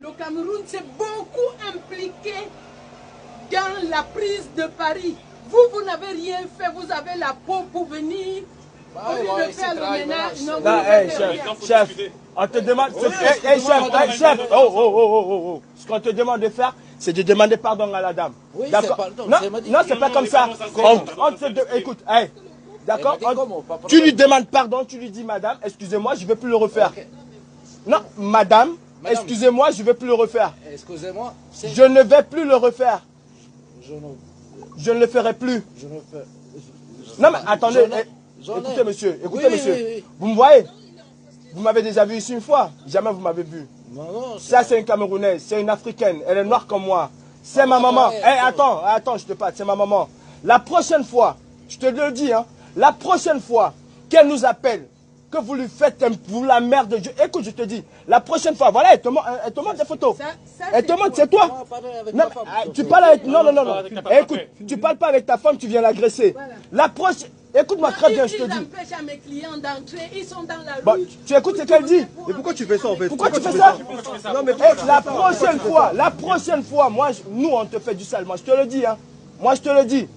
Le Cameroun s'est beaucoup impliqué dans la prise de Paris. Vous n'avez rien fait, vous avez la peau pour venir. Au lieu de faire le ménage, non, vous n'avez rien. Chef, on te demande... chef, ce qu'on te demande de faire, c'est de demander pardon à la dame. Oui, d'accord. Non, c'est pas comme ça. Écoute, d'accord, tu lui demandes pardon, tu lui dis, madame, excusez-moi, je ne vais plus le refaire. Non, madame, excusez-moi, je ne vais plus le refaire. Excusez-moi. Je ne vais plus le refaire. Je ne le ferai plus. Non, mais attendez, écoutez, monsieur, Oui. Vous me voyez? Vous m'avez déjà vu ici une fois? Jamais vous m'avez vu. Non, ça, c'est une Camerounaise, c'est une Africaine, elle est noire comme moi. C'est ma maman. Attends, je te parle, c'est ma maman. La prochaine fois, je te le dis, hein, la prochaine fois qu'elle nous appelle, que vous lui faites vous la merde de Dieu. Écoute, je te dis, la prochaine fois, voilà, elle te montre des photos. Elle te montre, c'est toi. Non, tu parles avec... Non. Écoute, tu parles pas avec ta femme, tu viens l'agresser. La prochaine... Écoute-moi très bien, je te dis. Ils empêchent à mes clients d'entrer, ils sont dans la rue. Bon, tu écoutes ce qu'elle dit. Mais pourquoi tu fais ça en fait? Pourquoi tu fais ça? Non, mais la prochaine fois, nous on te fait du sale. Moi je te le dis, hein. Moi je te le dis.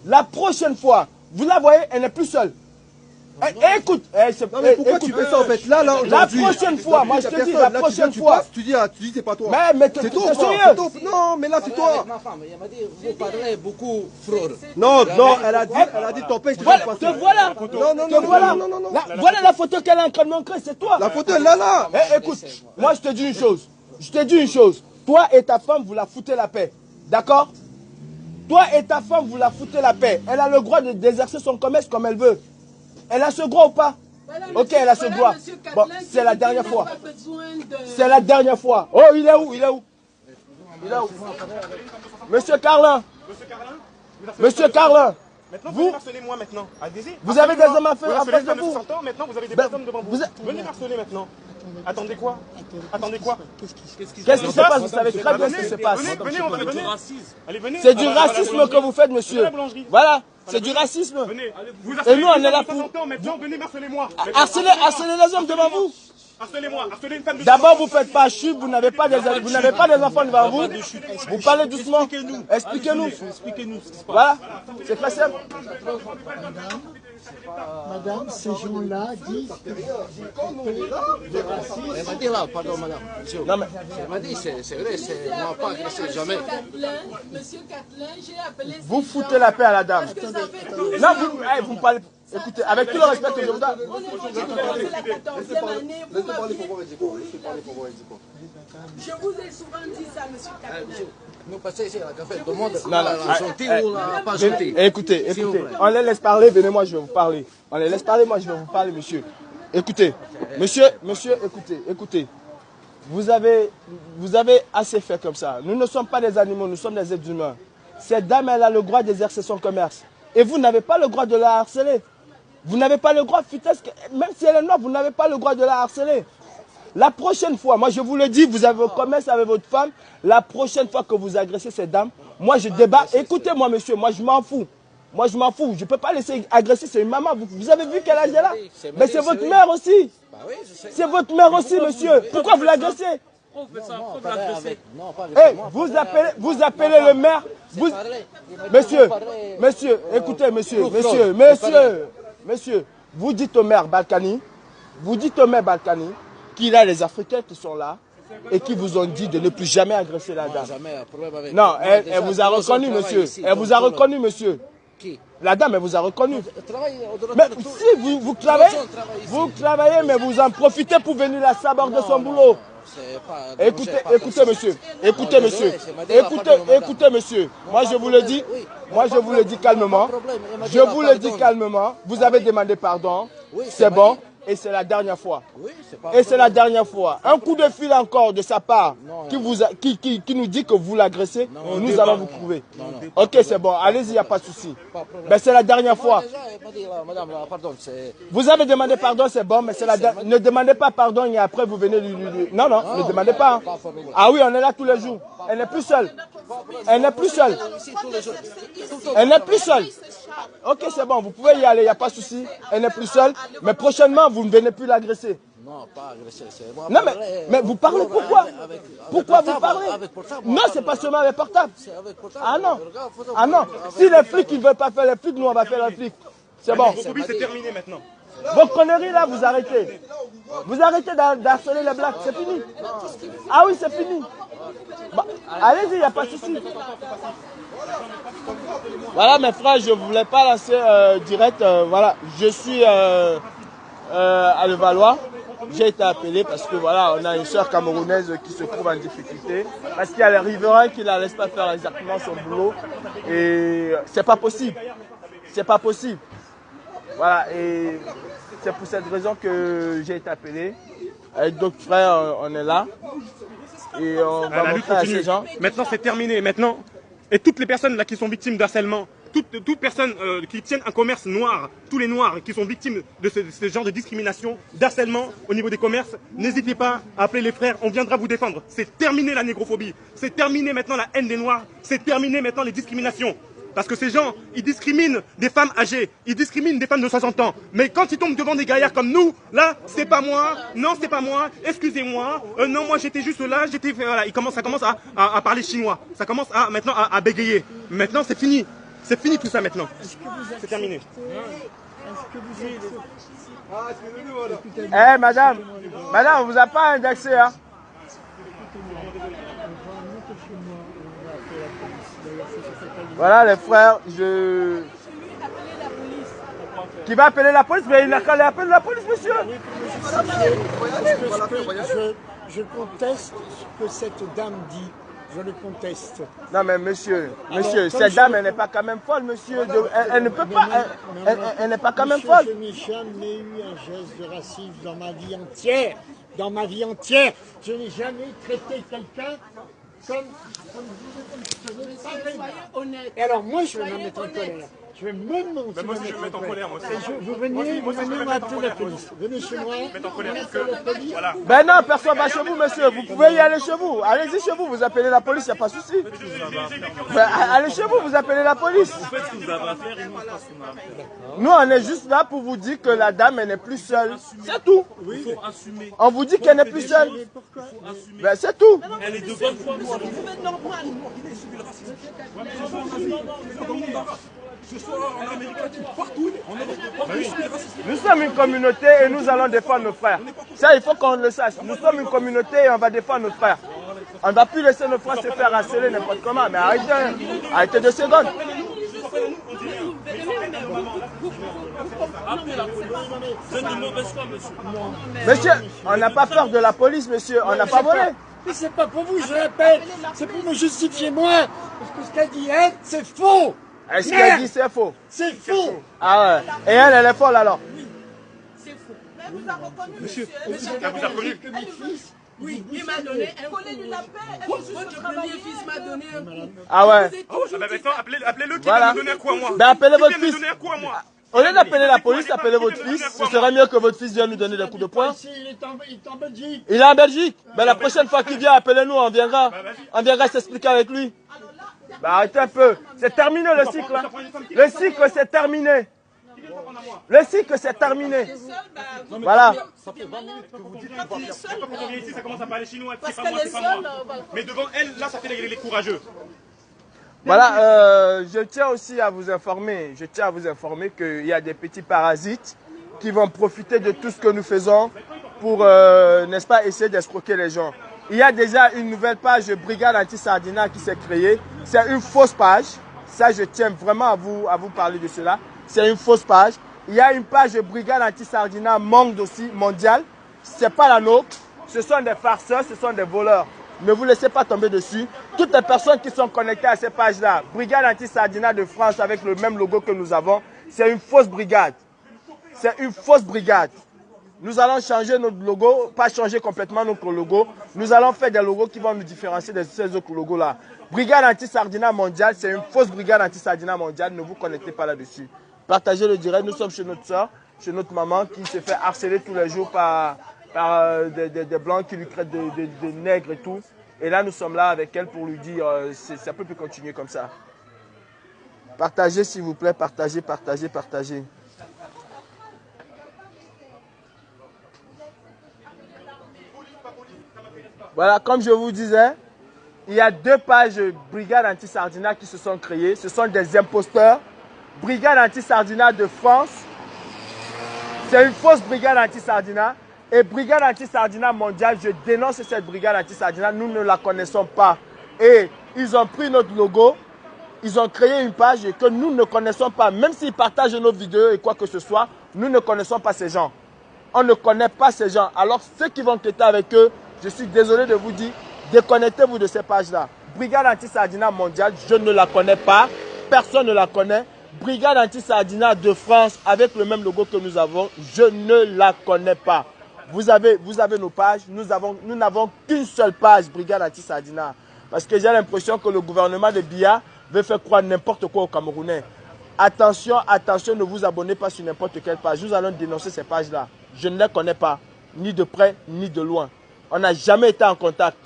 La prochaine fois, vous la voyez, elle n'est plus seule. Écoute, non mais pourquoi tu fais ça en fait? Là, la prochaine fois, moi je te dis, la prochaine fois. Tu dis c'est pas toi. Mais c'est toi, sérieux? Non, mais là c'est toi. Ma femme, elle m'a dit, vous parlez beaucoup fraude. Non, elle a dit t'empêches de passer. Te voilà. Non. Voilà la photo qu'elle est en train de montrer, c'est toi. La photo elle est là. Écoute, moi je te dis une chose. Toi et ta femme, vous la foutez la paix. D'accord? Toi et ta femme, vous la foutez la paix. Elle a le droit d'exercer son commerce comme elle veut. Elle a ce droit ou pas? Ok, elle a ce droit. Bon, c'est la dernière fois. C'est la dernière fois. Oh, il est où? Monsieur Carlin. Monsieur Carlin. Maintenant, vous harcelez-moi maintenant. Vous avez des hommes à faire face de vous. Maintenant, vous avez des personnes devant vous. Venez harceler maintenant. Attendez quoi? Qu'est-ce qui se passe? Vous savez très bien ce qui se passe. Venez, on va venez. C'est du racisme que vous faites, monsieur. Voilà, c'est du racisme. Et nous, on est là pour... Maintenant, venez harceler-moi. Harceler les hommes devant vous. Harcelez-moi, harcelez une femme de... D'abord, vous ne faites pas chute, vous n'avez pas des enfants devant vous. Vous parlez doucement. Expliquez-nous. Voilà, c'est très simple. Madame, ces gens-là disent Elle m'a dit là, pardon madame. Non, mais... Elle m'a dit, c'est vrai, on n'a pas agressé jamais. Monsieur Catlin, j'ai appelé... Vous foutez la paix à la dame. Non, vous me parlez... Écoutez, avec tout le respect que je vous donne... Je vous ai souvent dit ça, monsieur Catlin. Nous passons ici à la café, tout le monde Non, gentil ou pas gentil. Écoutez, on les laisse parler, venez, moi je vais vous parler. On les laisse parler, moi je vais vous parler, monsieur. Écoutez, monsieur, écoutez. Vous avez assez fait comme ça. Nous ne sommes pas des animaux, nous sommes des êtres humains. Cette dame, elle a le droit d'exercer son commerce. Et vous n'avez pas le droit de la harceler. Vous n'avez pas le droit, même si elle est noire, vous n'avez pas le droit de la harceler. La prochaine fois, moi je vous le dis, vous avez un commerce avec votre femme, la prochaine fois que vous agressez cette dame, moi je débat. Écoutez-moi monsieur, moi je m'en fous. Moi je m'en fous, je ne peux pas laisser agresser, c'est une maman. Vous avez vu quel âge elle a? Mais c'est votre mère aussi. C'est votre mère aussi monsieur. Pourquoi vous l'agressez? Vous appelez le maire. Monsieur, écoutez monsieur, vous dites au maire Balkany, qu'il a les Africains qui sont là et qui vous ont dit de ne plus jamais agresser la dame. Non, elle vous a reconnu, monsieur. Elle vous a reconnu, monsieur. Qui? La dame, elle vous a reconnu. Mais si vous travaillez, mais vous en profitez pour venir la saborder son boulot. Écoutez, monsieur. Moi, je vous le dis calmement. Vous avez demandé pardon. C'est bon. Et c'est la dernière fois. Un coup de fil encore de sa part qui nous dit que vous l'agressez, nous allons vous prouver. Ok, c'est bon, allez-y, il n'y a pas de souci. Mais c'est la dernière fois. Vous avez demandé pardon, c'est bon, mais c'est la dernière. Ne demandez pas pardon et après vous venez lui... Non, ne demandez pas. Ah oui, on est là tous les jours. Elle n'est plus seule. Ok, c'est bon, vous pouvez y aller, il n'y a pas de souci. Elle n'est plus seule, mais prochainement, vous ne venez plus l'agresser. Non, pas agressé, c'est moi. Non, mais vous parlez pourquoi? Pourquoi vous parlez? Non, c'est pas seulement avec portable. Ah non. Ah non. Si les flics ne veulent pas faire les flics, nous on va faire les flics. C'est bon. C'est terminé maintenant. Vos conneries là, vous arrêtez. Vous arrêtez d'harceler les blagues, c'est fini. Ah oui, c'est fini. Bah, allez-y, il n'y a pas de souci. Voilà mes frères, je ne voulais pas lancer direct. Voilà, je suis à Levallois. J'ai été appelé parce que voilà, on a une soeur camerounaise qui se trouve en difficulté. Parce qu'il y a les riverains qui ne la laissent pas faire exactement son boulot. Et c'est pas possible. C'est pas possible. Voilà, et c'est pour cette raison que j'ai été appelé. Avec d'autres frères, on est là. Et on va montrer à ces gens. Maintenant, c'est terminé. Maintenant, et toutes les personnes là qui sont victimes d'harcèlement, toute personne qui tiennent un commerce noir, tous les noirs qui sont victimes de ce genre de discrimination, d'harcèlement au niveau des commerces, n'hésitez pas à appeler les frères, on viendra vous défendre. C'est terminé la négrophobie, c'est terminé maintenant la haine des noirs, c'est terminé maintenant les discriminations. Parce que ces gens, ils discriminent des femmes âgées, ils discriminent des femmes de 60 ans. Mais quand ils tombent devant des gaillards comme nous, là, c'est pas moi, non, c'est pas moi, excusez-moi, non, moi j'étais juste là, j'étais... Voilà, ça commence à parler chinois, ça commence maintenant à bégayer. Maintenant, c'est fini. C'est fini tout ça maintenant. C'est terminé. Eh, madame, on vous a pas indexé, hein? Voilà les frères, Qui va appeler la police? Mais il n'a qu'à aller appeler la police, monsieur. Je conteste ce que cette dame dit. Je le conteste. Non mais monsieur, cette dame, elle n'est pas quand même folle, monsieur. Elle ne peut pas, elle n'est pas quand même folle. Je n'ai jamais eu un geste de racisme dans ma vie entière. Dans ma vie entière, je n'ai jamais traité quelqu'un comme honnête. Et alors moi, je vais me mettre en colère. Je vais me mettre en colère. Vous venez m'appeler la police. Venez chez moi. Voilà. Ben non, personne ne va chez vous, monsieur. Vous pouvez y aller chez vous. Allez-y chez vous, vous appelez la police, il n'y a pas de souci. Ben, allez chez vous, vous appelez la police. Nous, on est juste là pour vous dire que la dame, elle n'est plus seule. C'est tout. On vous dit qu'elle n'est plus seule. Ben, c'est tout. Elle est de bonne foi, moi. Ce soir, en Amérique latine, partout, en Europe, nous sommes une communauté et nous allons défendre nos frères. Ça, il faut qu'on le sache. Nous sommes une communauté et on va défendre nos frères. On ne va plus laisser nos frères se faire harceler n'importe comment. Mais arrêtez 2 secondes. Monsieur, on n'a pas peur de la police, monsieur. On n'a pas volé. Mais c'est pas pour vous, je répète. C'est pour me justifier moi. Parce que ce qu'a dit elle, c'est faux. Est-ce qu'elle dit c'est faux? C'est faux. Ah ouais. Et elle est folle alors? C'est faux. Mais elle vous a reconnu, monsieur. Elle vous a reconnu. Oui, il m'a donné un collet du lapin. Votre premier fils m'a donné un coup. Ah ouais. Maintenant, appelez-le qui Voilà. va me donner un coup à moi. Ben appelez votre Qui vient me fils. donner un coup à moi. Au lieu d'appeler la police, appelez votre fils. Ce serait mieux que votre fils vienne nous donner des coups de poing. Il est en Belgique. Il est en Belgique. Ben la prochaine fois qu'il vient, appelez-nous, on viendra. On viendra s'expliquer avec lui. Ben arrêtez un peu. C'est terminé le cycle. Hein. Le cycle, c'est terminé. Le cycle, c'est terminé. Voilà. Ça fait 20 minutes que vous dites que vous quand ici, ça commence à parler chinois. Parce C'est pas moi, qu'elle est c'est pas seule. moi. Mais devant elle, là, ça fait les courageux. Voilà, je tiens aussi à vous informer, qu'il y a des petits parasites qui vont profiter de tout ce que nous faisons pour, n'est-ce pas, essayer d'escroquer les gens. Il y a déjà une nouvelle page Brigade Anti-Sardinat qui s'est créée. C'est une fausse page. Ça, je tiens vraiment à vous parler de cela. C'est une fausse page. Il y a une page Brigade Anti-Sardinat Monde aussi, mondiale. Ce n'est pas la nôtre. Ce sont des farceurs, ce sont des voleurs. Ne vous laissez pas tomber dessus. Toutes les personnes qui sont connectées à ces pages-là, Brigade Anti-Sardinat de France avec le même logo que nous avons, c'est une fausse brigade. C'est une fausse brigade. Nous allons changer notre logo, pas changer complètement notre logo. Nous allons faire des logos qui vont nous différencier de ces autres logos-là. Brigade Anti-Sardinat mondiale, c'est une fausse brigade Anti-Sardinat mondiale. Ne vous connectez pas là-dessus. Partagez le direct. Nous sommes chez notre soeur, chez notre maman qui se fait harceler tous les jours par des blancs qui lui traitent de nègres et tout. Et là, nous sommes là avec elle pour lui dire ça ne peut plus continuer comme ça. Partagez, s'il vous plaît. Partagez, partagez, partagez. Voilà, comme je vous disais, il y a 2 pages Brigade Anti-Sardinat qui se sont créées. Ce sont des imposteurs. Brigade Anti-Sardinat de France, c'est une fausse Brigade Anti-Sardinat. Et Brigade Anti-Sardinat mondiale, je dénonce cette Brigade Anti-Sardinat, nous ne la connaissons pas. Et ils ont pris notre logo, ils ont créé une page que nous ne connaissons pas. Même s'ils partagent nos vidéos et quoi que ce soit, nous ne connaissons pas ces gens. On ne connaît pas ces gens. Alors ceux qui vont quitter avec eux, je suis désolé de vous dire, déconnectez-vous de ces pages-là. Brigade Anti-Sardinat mondiale, je ne la connais pas. Personne ne la connaît. Brigade Anti-Sardinat de France avec le même logo que nous avons, je ne la connais pas. Vous avez nos pages, nous n'avons qu'une seule page Brigade Anti-Sardinat. Parce que j'ai l'impression que le gouvernement de Biya veut faire croire n'importe quoi aux Camerounais. Attention, attention, ne vous abonnez pas sur n'importe quelle page. Nous allons dénoncer ces pages-là. Je ne les connais pas, ni de près, ni de loin. On n'a jamais été en contact.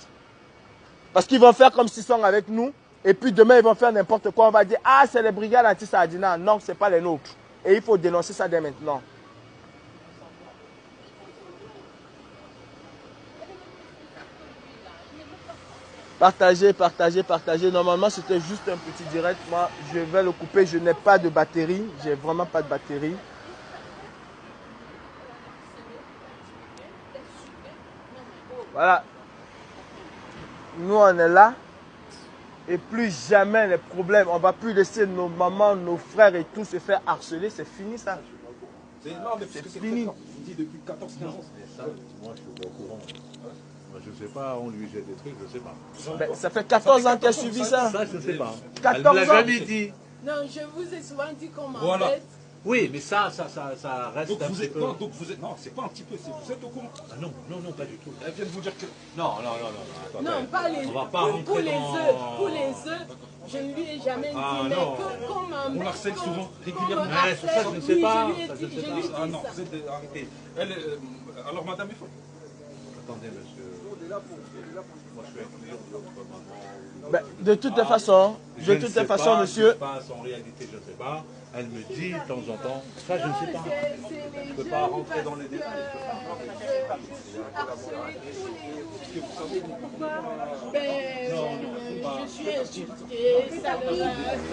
Parce qu'ils vont faire comme s'ils sont avec nous. Et puis demain, ils vont faire n'importe quoi. On va dire, ah, c'est les Brigades Anti-Sardinat. Non, ce n'est pas les nôtres. Et il faut dénoncer ça dès maintenant. Partagez, partagez, partagez. Normalement, c'était juste un petit direct. Moi, je vais le couper. Je n'ai pas de batterie. J'ai vraiment pas de batterie. Voilà. Nous, on est là. Et plus jamais les problèmes. On ne va plus laisser nos mamans, nos frères et tout se faire harceler. C'est fini, ça. C'est énorme, c'est fini. On dit depuis 14-15 ans. Moi, je suis pas au courant. Je ne sais pas, on lui jette des trucs, je ne sais pas. Ben, ça fait 14 ans qu'elle a suivi ça. Ça, je ne sais pas. 14 Elle ne l'a ans. jamais dit. Non, je vous ai souvent dit qu'on m'embête. Voilà. Oui, mais ça reste Donc un vous petit êtes, peu... non, donc vous êtes, non, c'est pas un petit peu, vous êtes au courant. Ah non, non, pas du tout. Elle vient de vous dire que... Non. Non, pas les On va pas pour rentrer les dans- œufs. Pour les œufs, je ne lui ai jamais dit, Ah, mais non. qu'on m'embête. On harcèle qu'on- souvent, qu'on régulièrement. me Ouais, ça, harcèle. je ne sais Oui, pas, je lui ai ça, dit, je ne sais je pas. lui ai Ah dit non, ça. vous êtes arrêté. Elle, alors madame il faut... Attendez, monsieur. Moi, je suis un client de votre maman. Ben, de toutes les façons, Je ne sais pas ce qui monsieur. se passe en réalité, je ne sais pas. Elle me dit de temps en temps. Ça, je ne sais pas. Je Je ne peux pas rentrer dans les détails. Je suis insultée, ça le reste,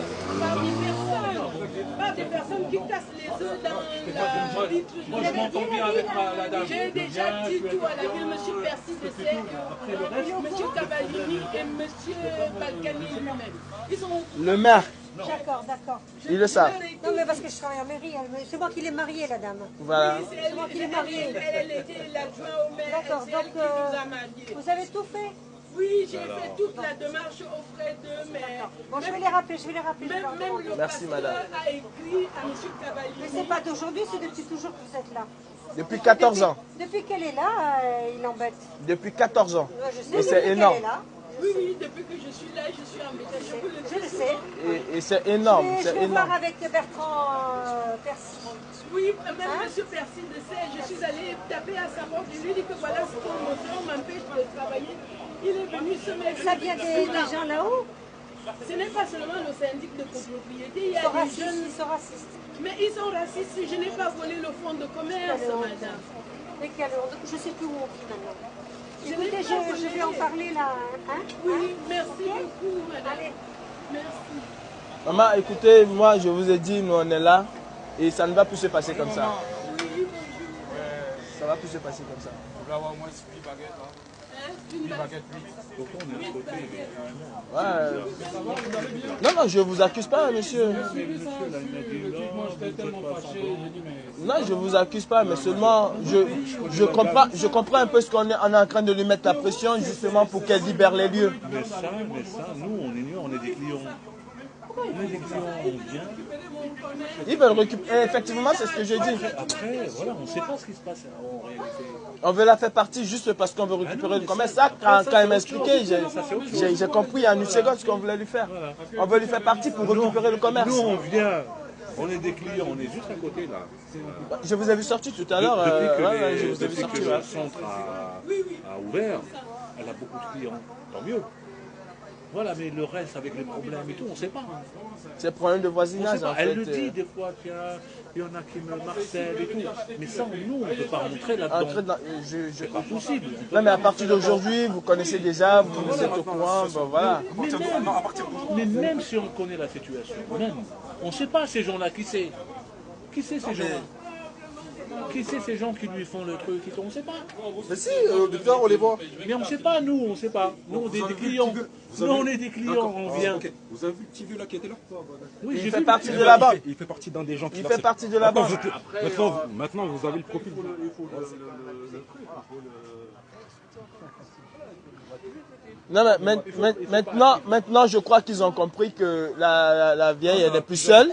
par des personnes qui cassent les œufs dans la vitre. Moi, je m'entends bien avec la dame. J'ai déjà dit tout à la ville, M. Percy de M. Cavallini et M. Balkany lui-même. Ils sont Le maire, D'accord, d'accord. il le savent. Non, mais parce que je travaille en mairie, c'est moi qui l'ai mariée, la dame. Voilà. c'est moi qui l'ai mariée. Elle était l'adjoint au maire. D'accord, C'est elle donc qui nous a mariés. vous avez tout fait. Oui, j'ai fait toute la démarche aux frais de maire. Bon, je vais les rappeler, je vais les rappeler. Même le Merci, pasteur madame. a écrit à M. Mais Cavallini. c'est pas d'aujourd'hui, c'est depuis toujours que vous êtes là. Depuis 14 ans. Depuis qu'elle est là, il embête. Depuis 14 ans. Ouais, je sais, Et depuis c'est qu'elle énorme. est là. Oui, oui, depuis que je suis là, je suis embêtée. Je le sais. Et c'est énorme. Je C'est vais énorme. voir avec Bertrand Percy. Oui, même M. Percy de Serre, je suis allée taper à sa porte. Je lui ai dit que voilà ce qu'on me fait, on m'empêche de travailler. Il est venu se mettre. Ça vient des gens là-haut. Ce n'est pas seulement le syndic de copropriété, il y Ils a sont des racistes, jeunes. ils sont racistes. Mais ils sont racistes. Je n'ai pas volé le fonds de commerce, madame. Mais quelle honte. Je sais plus où on vit maintenant. Je Écoutez, n'ai pas je vais en volé. parler là. Hein? Oui, merci beaucoup, madame. Allez. Merci. Maman, écoutez, moi je vous ai dit, nous on est là. Et ça ne va plus se passer comme ça. Ça va plus se passer comme ça. On va avoir au moins 8 baguettes là. Une Baguettes, Pourquoi on est à côté Ouais. Non, non, je vous accuse pas, monsieur. moi j'étais tellement fâché, j'ai dit mais... Non, je vous accuse pas, mais seulement je comprends un peu ce qu'on est, on est en train de lui mettre la pression justement pour qu'elle libère les lieux. Mais ça, nous, on ignore, on est des clients. On est des clients, on vient. Ils veulent récupérer. Effectivement, c'est ce que j'ai dit. Après, voilà, on ne sait pas ce qui se passe en réalité. On veut la faire partie juste parce qu'on veut récupérer le commerce. Ça, quand elle m'a expliqué, j'ai compris en une seconde ce qu'on voulait lui faire. On veut lui faire partie pour récupérer le commerce. Nous, on vient, on est des clients, on est juste à côté là. Je vous ai vu sortir tout à l'heure. Je vous ai vu Depuis sortir. que le centre a ouvert, elle a beaucoup de clients. Tant mieux. Voilà, mais le reste avec les problèmes et tout, on ne sait pas. C'est problème de voisinage en fait. Elle le dit des fois qu'il y en a qui me marcellent et tout. Mais ça, nous, on ne peut pas rentrer là-dedans. C'est pas possible. Non, mais à partir d'aujourd'hui, vous connaissez déjà, vous êtes au courant, bon, voilà. Mais même si on connaît la situation, même, on ne sait pas ces gens-là, qui c'est? Qui c'est ces gens-là? Qui c'est ces gens qui lui font le truc? On ne sait pas. Mais si, depuis là, on les voit. Mais on ne sait pas, nous, on ne sait pas. Nous, on est des clients. Nous, on est des clients, on vient. Okay. Vous avez vu le petit vieux là qui était là? Oui, il fait partie de la banque. Il fait partie d'un des gens qui... Il fait partie de la banque. Maintenant, vous avez le profil. Non, mais maintenant, je crois qu'ils ont compris que la vieille, elle n'est plus seule.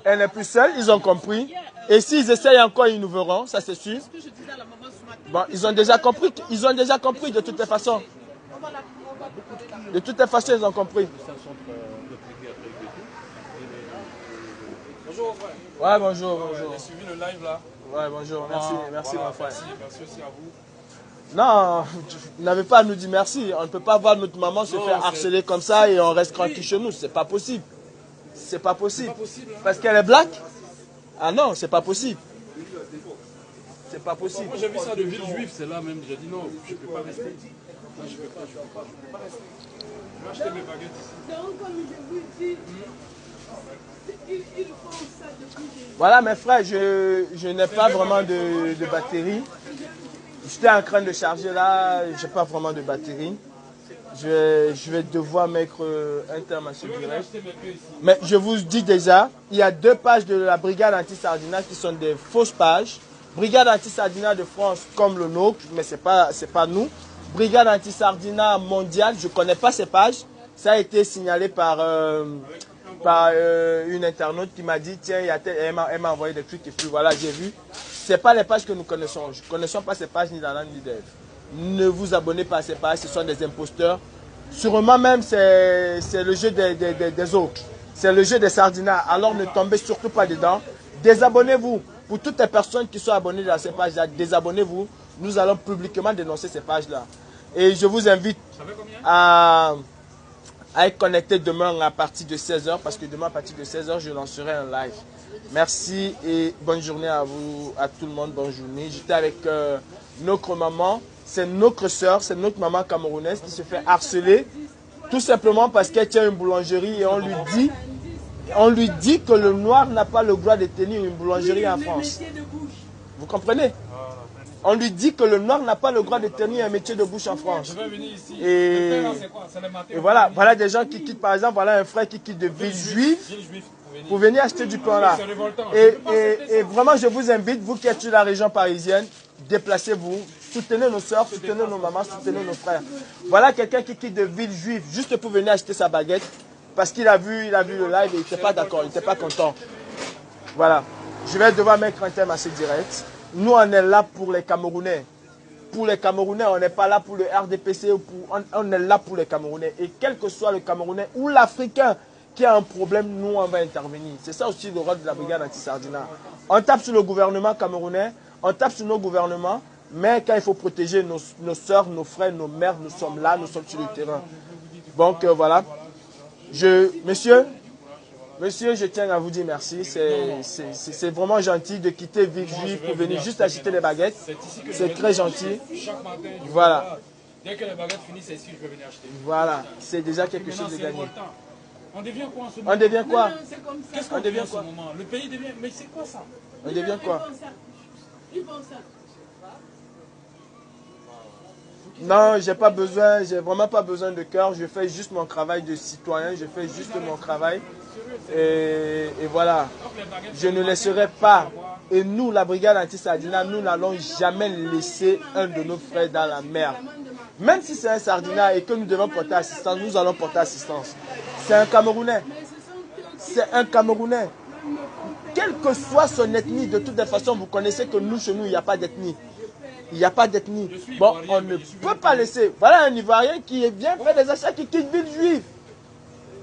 Elle n'est plus seule, ils ont compris. Et s'ils essayent encore, ils nous verront, ça c'est sûr. Bon, ils ont déjà compris de toutes les façons. De toutes les façons, ils ont compris. Bonjour frère. Ouais, bonjour. J'ai suivi le live là. Ouais, bonjour, merci mon frère. Merci aussi à vous. Non, vous n'avez pas à nous dire merci. On ne peut pas voir notre maman se faire harceler comme ça et on reste tranquille chez nous. C'est pas possible. C'est pas possible. Parce qu'elle est black? Ah non, c'est pas possible. C'est pas possible. Moi j'ai vu ça de ville juive, c'est là même. J'ai dit non, je ne peux pas rester. Non, je ne peux pas rester. Je vais acheter mes baguettes ici. Donc comme je vous dis, ils font ça depuis des... Voilà mes frères, je n'ai pas vraiment de batterie. J'étais en train de charger là, je n'ai pas vraiment de batterie. Je vais devoir mettre un terme à ce direct. Mais je vous dis déjà, il y a 2 pages de la brigade anti-sardinat qui sont des fausses pages. Brigade anti-sardinat de France comme le nôtre, mais c'est pas nous. Brigade anti-sardinat mondiale, je ne connais pas ces pages. Ça a été signalé par une internaute qui m'a dit, tiens, elle m'a envoyé des trucs et puis voilà, j'ai vu. Ce n'est pas les pages que nous connaissons. Je ne connaissons pas ces pages ni d'Alan ni d'Ève. Ne vous abonnez pas à ces pages, ce sont des imposteurs. Sûrement même, c'est le jeu des autres. C'est le jeu des sardinats. Alors ne tombez surtout pas dedans. Désabonnez-vous. Pour toutes les personnes qui sont abonnées à ces pages-là, désabonnez-vous. Nous allons publiquement dénoncer ces pages-là. Et je vous invite à être connecté demain à partir de 16h, parce que demain à partir de 16h, je lancerai un live. Merci et bonne journée à vous, à tout le monde, bonne journée. J'étais avec notre maman, c'est notre soeur, c'est notre maman camerounaise qui se fait harceler, tout simplement parce qu'elle tient une boulangerie et on lui dit que le noir n'a pas le droit de tenir une boulangerie en France. Vous comprenez? On lui dit que le noir n'a pas le droit de tenir un métier de bouche en France. Et voilà des gens qui quittent, par exemple, voilà un frère qui quitte de ville juive pour venir acheter du pain là. Et vraiment, je vous invite, vous qui êtes sur la région parisienne, déplacez-vous, soutenez nos soeurs, soutenez nos mamans, soutenez nos frères. Voilà quelqu'un qui quitte de ville juive juste pour venir acheter sa baguette parce qu'il a vu le live et il n'était pas d'accord, il n'était pas content. Voilà. Je vais devoir mettre un thème assez direct. Nous, on est là pour les Camerounais. Pour les Camerounais, on n'est pas là pour le RDPC. On est là pour les Camerounais. Et quel que soit le Camerounais ou l'Africain qui a un problème, nous, on va intervenir. C'est ça aussi le rôle de la brigade anti-sardinat. On tape sur le gouvernement camerounais, on tape sur nos gouvernements, mais quand il faut protéger nos soeurs, nos frères, nos mères, nous sommes là, nous sommes sur le terrain. Donc, voilà. Monsieur, je tiens à vous dire merci. C'est vraiment gentil de quitter Ville Juive pour venir juste acheter des baguettes. C'est très gentil. Chaque matin, voilà. Dès que les baguettes finissent ici, je vais venir acheter. Voilà, c'est déjà quelque chose de gagné. On devient quoi en ce moment? On devient quoi? Qu'est-ce qu'on devient en ce moment? Le pays devient... Mais c'est quoi ça? On devient quoi? Ils font ça. Non, j'ai vraiment pas besoin de cœur. Je fais juste mon travail de citoyen. Je fais juste mon travail. Et voilà. Je ne laisserai pas. Et nous, la brigade anti-sardinat, nous n'allons jamais laisser un de nos frères dans la mer. Même si c'est un sardinat et que nous devons porter assistance, nous allons porter assistance. C'est un Camerounais. C'est un Camerounais. Quelle que soit son ethnie, de toutes les façons, vous connaissez que nous, chez nous, il n'y a pas d'ethnie. Il n'y a pas d'ethnie. Bon, on ne peut pas laisser. Voilà un Ivoirien qui vient faire des achats, qui quitte Ville Juive.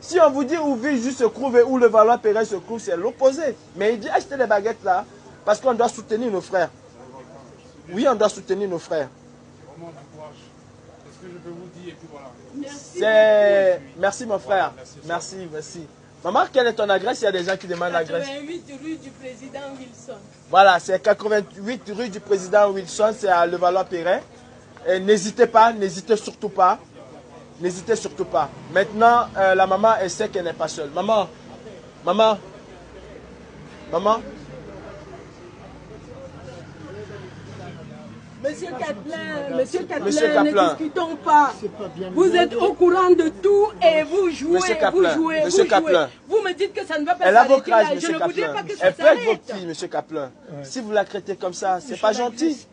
Si on vous dit où Ville Juive se trouve et où le Valois-Perret se trouve, c'est l'opposé. Mais il dit achetez les baguettes là, parce qu'on doit soutenir nos frères. Oui, on doit soutenir nos frères. ce que je peux vous dire et puis voilà. Merci mon frère. Merci, merci. Maman, quelle est ton adresse? Il y a des gens qui demandent l'adresse. 88 rue du président Wilson. Voilà, c'est 88 rue du président Wilson, c'est à Levallois-Perret. Et n'hésitez pas, n'hésitez surtout pas. N'hésitez surtout pas. Maintenant, la maman, elle sait qu'elle n'est pas seule. Maman, maman, maman. Monsieur Catlin, ne discutons pas. Vous êtes au courant de tout et vous jouez, vous jouez. Vous me dites que ça ne va pas s'arrêter là. Je ne voudrais pas que ça s'arrête. Elle peut être votre fille, monsieur Caplin. Si vous la traitez comme ça, c'est pas gentil.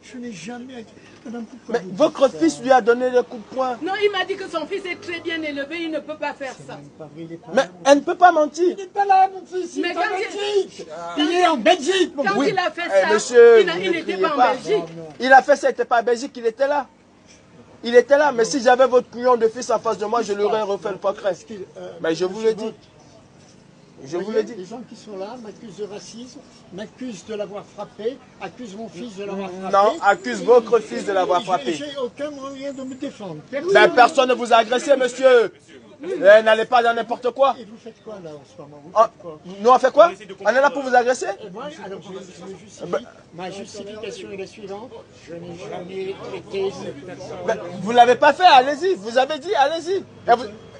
Je n'ai jamais... Madame, mais votre fils lui a donné le coup de poing. Non, il m'a dit que son fils est très bien élevé, il ne peut pas faire ça. Mais elle ne peut pas mentir. Il n'est pas là, mon fils, il est en Belgique. Il est en Belgique, mon fils. Quand il a fait ça, monsieur, il n'était pas en Belgique. Il a fait ça, il n'était pas en Belgique, il était là. Il était là, mais si j'avais votre couillon de fils en face de moi, je lui aurais refait le portrait. Mais je vous le dis. Je vous le dis. Les gens qui sont là m'accusent de racisme, m'accusent de l'avoir frappé, accusent mon fils de l'avoir frappé. Non, accusent votre fils de l'avoir frappé. J'ai aucun moyen de me défendre. Personne ne vous a agressé, monsieur. N'allez pas dans n'importe quoi. Et vous faites quoi là en ce moment? Vous faites quoi? Nous on fait quoi? On est là pour vous agresser? Moi, alors je justifie. Ma justification est la suivante. Je n'ai jamais traité cette personne. Vous ne l'avez pas fait, allez-y. Vous avez dit, allez-y.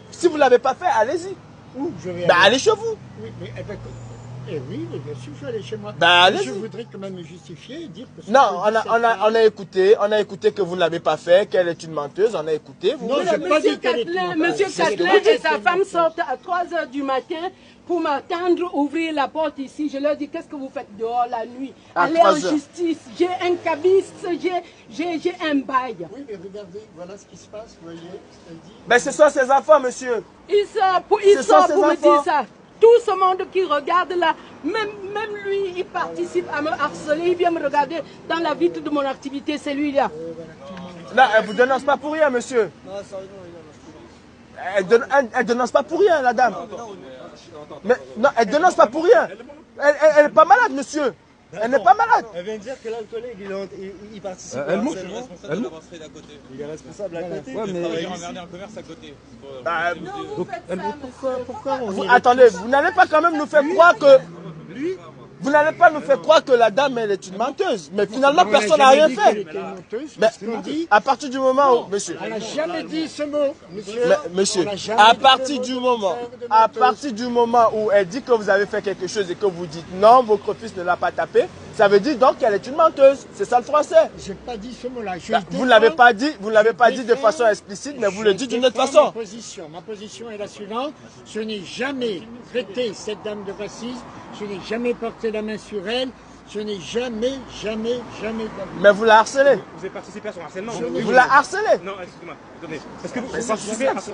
Si vous ne l'avez pas fait, allez-y. Où je vais allez chez vous. Oui, mais oui, bien sûr, je vais aller chez moi. Je voudrais quand même me justifier et dire que... Non, on a écouté que vous ne l'avez pas fait, qu'elle est une menteuse, on a écouté. Non, je n'ai pas dit qu'elle est une menteuse. Monsieur Catlin et sa femme sortent à 3 h du matin pour m'attendre, ouvrir la porte ici. Je leur dis, qu'est-ce que vous faites dehors la nuit? Allez en justice, j'ai un cabiste, j'ai un bail. Oui, mais regardez, voilà ce qui se passe, vous voyez, elle dit... Mais ce sont ses enfants, monsieur. Il sort pour me dire ça. Tout ce monde qui regarde là, même lui, il participe à me harceler, il vient me regarder dans la vitre de mon activité, c'est lui-là. Non, elle ne vous dénonce pas pour rien, monsieur. Elle ne dénonce pas pour rien, la dame. Mais, non, elle ne dénonce pas pour rien. Elle n'est pas malade, monsieur. Elle n'est pas malade. Elle vient de dire que là, le collègue, il participe à elle Il est responsable à côté. Ouais, mais... Il emmerdé un commerce à côté. Pourquoi on attendez, vous n'allez pas quand même nous faire croire que... Vous n'allez pas nous faire croire que la dame, elle est une menteuse. Mais finalement, personne n'a rien fait. Mais à partir du moment où... Monsieur. Elle n'a jamais dit ce mot, monsieur. Monsieur, à partir du moment où elle dit que vous avez fait quelque chose et que vous dites non, votre fils ne l'a pas tapé, ça veut dire donc qu'elle est une menteuse. C'est ça le français. Je n'ai pas dit ce mot-là. Vous ne l'avez pas dit de façon explicite, mais vous le dites d'une autre façon. Ma position est la suivante. Je n'ai jamais traité cette dame de racisme. Je n'ai jamais porté la main sur elle. Je n'ai jamais. Mais vous la harcelez. Vous avez participé à son harcèlement. Vous la harcelez. Non, excusez-moi. Parce que vous participez à son...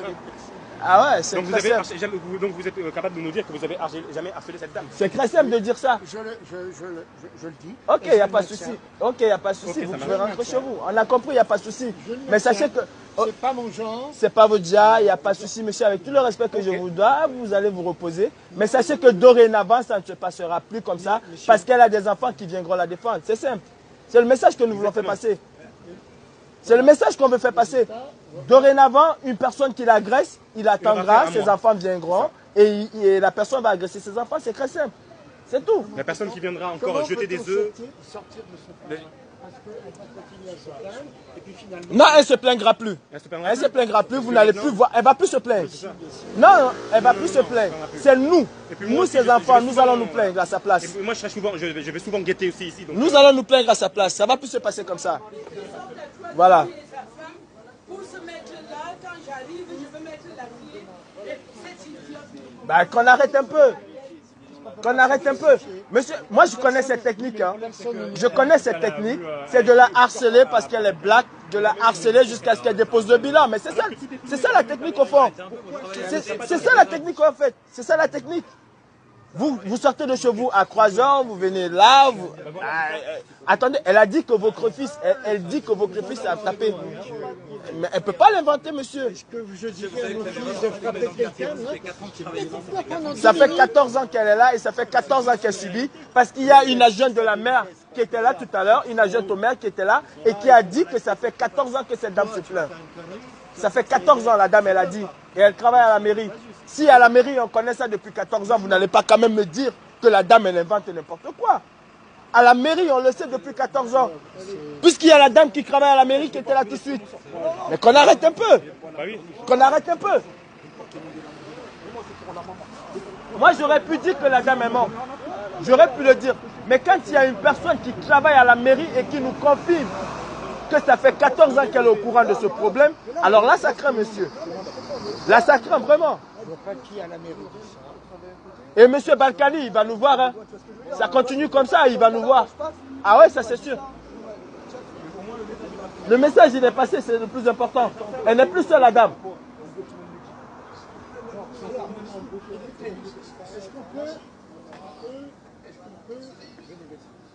Ah ouais, c'est donc vous êtes capable de nous dire que vous avez jamais harcelé cette dame. C'est très simple de dire ça. Je le dis. Ok, il n'y a pas de souci. Ok, il n'y a pas de souci. Vous pouvez rentrer chez vous. On a compris, il n'y a pas de souci. Mais sachez que... C'est pas mon genre. C'est pas votre genre, il n'y a pas de souci, monsieur. Avec tout le respect que je vous dois, vous allez vous reposer. Mais sachez que dorénavant, ça ne se passera plus comme ça. Parce qu'elle a des enfants qui viendront la défendre. C'est simple. C'est le message que nous voulons faire passer. C'est le message qu'on veut faire passer. Dorénavant, une personne qui l'agresse, il attendra, ses enfants viendront et la personne va agresser ses enfants. C'est très simple. C'est tout. La personne qui viendra encore jeter des œufs. Sortir de ce plan parce qu'elle va continuer à se plaindre et puis finalement... Non, elle ne se plaindra plus. Elle se plaindra plus, vous n'allez plus voir. Elle ne va plus se plaindre. Non, elle ne va plus se plaindre. C'est nous. Nous, ses enfants, nous allons nous plaindre à sa place. Moi, je vais souvent guetter aussi ici. Nous allons nous plaindre à sa place. Ça ne va plus se passer comme ça. Voilà. Pour se mettre là, quand j'arrive, je veux mettre la clé. Et cette idiote. Ben, qu'on arrête un peu. Qu'on arrête un peu. Monsieur, moi je connais cette technique. Hein. Je connais cette technique. C'est de la harceler parce qu'elle est black, de la harceler jusqu'à ce qu'elle dépose le bilan. Mais c'est ça la technique au fond. C'est ça la technique en fait. C'est ça la technique. Vous sortez de chez vous à 3 ans, vous venez là. Attendez, elle a dit que votre fils, elle dit que votre fils a tapé. Mais elle ne peut pas l'inventer, monsieur. Est-ce que je dis à mon fils de frapper quelqu'un? Ça fait 14 ans qu'elle est là et ça fait 14 ans qu'elle subit parce qu'il y a une agente de la mère qui était là tout à l'heure, une agente au maire qui était là et qui a dit que ça fait 14 ans que cette dame se plaint. Ça fait 14 ans, la dame, elle a dit. Et elle travaille à la mairie. Si à la mairie, on connaît ça depuis 14 ans, vous n'allez pas quand même me dire que la dame, elle invente n'importe quoi. À la mairie, on le sait depuis 14 ans. Puisqu'il y a la dame qui travaille à la mairie qui était là tout de suite. Mais qu'on arrête un peu. Qu'on arrête un peu. Moi, j'aurais pu dire que la dame est morte. J'aurais pu le dire. Mais quand il y a une personne qui travaille à la mairie et qui nous confirme que ça fait 14 ans qu'elle est au courant de ce problème, alors là, ça craint, monsieur. Là, ça craint vraiment. Et M. Balkany, il va nous voir. Hein. Ça continue comme ça, il va nous voir. Ah ouais, ça c'est sûr. Le message, il est passé, c'est le plus important. Elle n'est plus seule, la dame.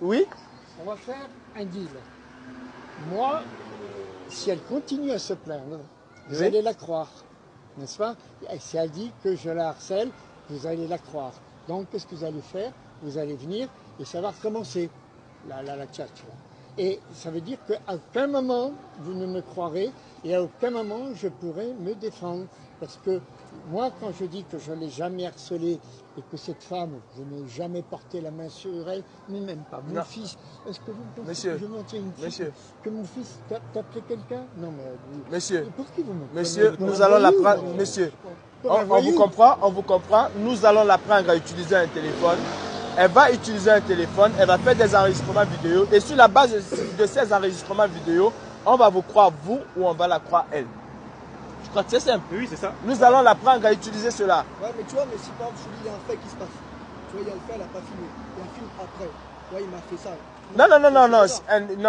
Oui? On va faire un deal. Moi, si elle continue à se plaindre, vous allez la croire. N'est-ce pas? Et si elle dit que je la harcèle, vous allez la croire. Donc, qu'est-ce que vous allez faire? Vous allez venir et ça va recommencer, la tchatch. Et ça veut dire qu'à aucun moment, vous ne me croirez et à aucun moment, je pourrai me défendre. Parce que moi, quand je dis que je ne l'ai jamais harcelée et que cette femme, je n'ai jamais porté la main sur elle, mais même pas mon fils. Est-ce que vous pensez que je mentais une fille? Que mon fils tapait quelqu'un? Non, mais... Monsieur, pour qui vous me monsieur, nous allons la prendre... Monsieur, on vous comprend. Nous allons la prendre à utiliser un téléphone. Elle va utiliser un téléphone, elle va faire des enregistrements vidéo. Et sur la base de ces enregistrements vidéo, on va vous croire vous ou on va la croire elle. Je crois que c'est simple. Oui, c'est ça. Nous allons la prendre à utiliser cela. Ouais, mais tu vois, mais si par exemple, il y a un fait qui se passe. Tu vois, il y a le fait, elle n'a pas filmé. Il y a un film après. Tu vois, il m'a fait ça.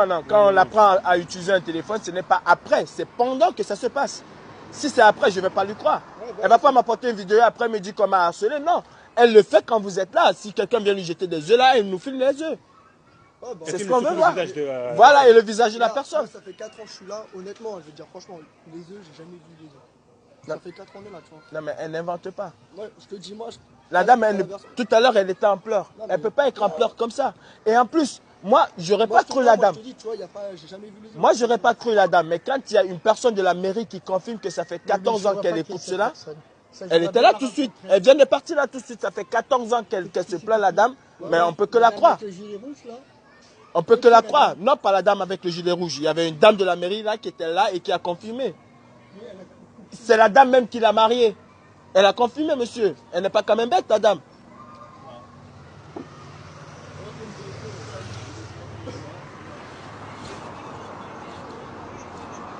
Non. Quand on la prend à utiliser un téléphone, ce n'est pas après, c'est pendant que ça se passe. Si c'est après, je ne vais pas lui croire. Elle ne va pas m'apporter une vidéo après me dire qu'on m'a harcelé. Non. Elle le fait quand vous êtes là. Si quelqu'un vient lui jeter des œufs là, elle nous filme les œufs. C'est ce qu'on veut voir. Voilà, et le visage de la personne. Ça fait 4 ans que je suis là, honnêtement, je veux dire, franchement, les œufs, j'ai jamais vu les œufs. Ça fait 4 ans là, tu vois. Non, mais elle n'invente pas. Ouais, je te dis, moi. La dame, tout à l'heure, elle était en pleurs. Elle ne peut pas être en pleurs comme ça. Et en plus, moi, j'aurais pas cru la dame. Moi, j'aurais pas cru la dame. Mais quand il y a une personne de la mairie qui confirme que ça fait 14 ans qu'elle écoute cela, elle était là tout de suite. Elle vient de partir là tout de suite. Ça fait 14 ans qu'elle se plaint, la dame. Mais on peut que la croire. On peut que la croire. Non, pas la dame avec le gilet rouge. Il y avait une dame de la mairie là qui était là et qui a confirmé. C'est la dame même qui l'a mariée. Elle a confirmé, monsieur. Elle n'est pas quand même bête, la dame.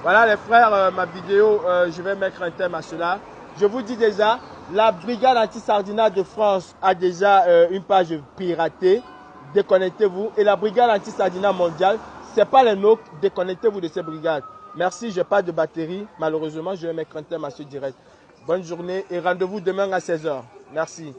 Voilà les frères, ma vidéo, je vais mettre un thème à cela. Je vous dis déjà, la brigade anti-sardinat de France a déjà une page piratée. Déconnectez-vous. Et la brigade anti-sardinat mondiale, ce n'est pas les nôtres. Déconnectez-vous de ces brigades. Merci, je n'ai pas de batterie. Malheureusement, je vais mettre un thème à ce direct. Bonne journée et rendez-vous demain à 16 h. Merci.